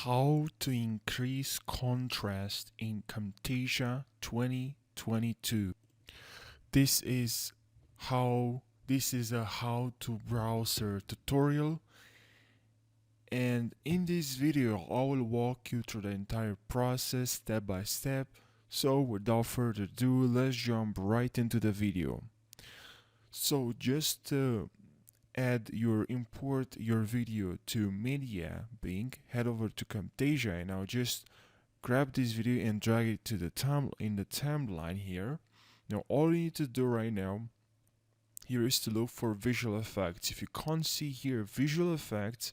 how to increase contrast in Camtasia 2022. This is a how to browser tutorial, and in this video I will walk you through the entire process step by step. So without further ado, let's jump right into the video. So just to import your video to media Bing, head over to Camtasia and now just grab this video and drag it to the timeline here. Now all you need to do right now here is to look for visual effects. If you can't see here visual effects,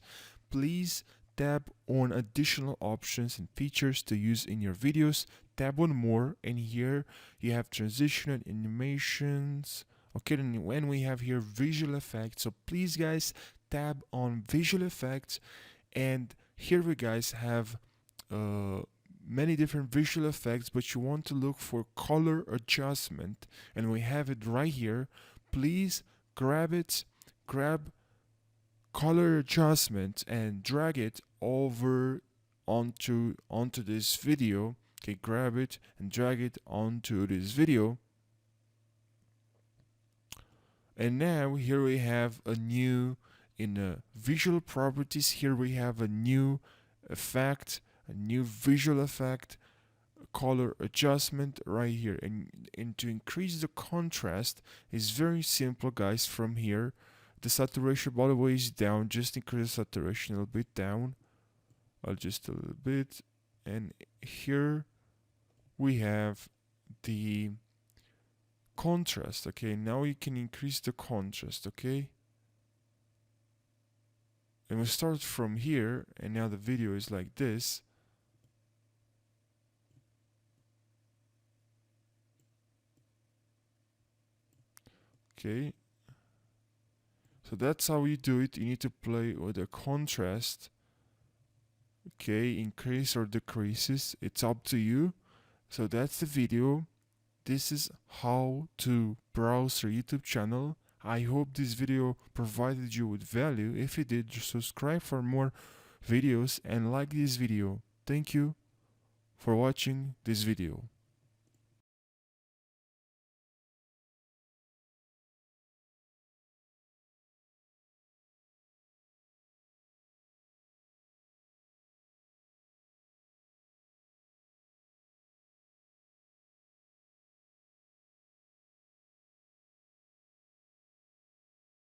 please tap on additional options and features to use in your videos. Tap on more, and here you have transition and animations. Okay, then when we have here visual effects, so please guys tap on visual effects, and here we guys have many different visual effects, but you want to look for color adjustment, and we have it right here. Please grab color adjustment and drag it over onto this video. Okay, grab it and drag it onto this video. And now here we have a new, in the visual properties, here we have a new effect, a new visual effect, color adjustment right here. And to increase the contrast is very simple guys. From here, the saturation by the way is down. Just increase the saturation a little bit down, just a little bit, and here we have the contrast. Okay, now you can increase the contrast. Okay, and we start from here, and now the video is like this. Okay, so that's how you do it. You need to play with the contrast. Okay, increase or decreases, it's up to you. So that's the video. This is how to browse your YouTube channel. I hope this video provided you with value. If it did, just subscribe for more videos and like this video. Thank you for watching this video.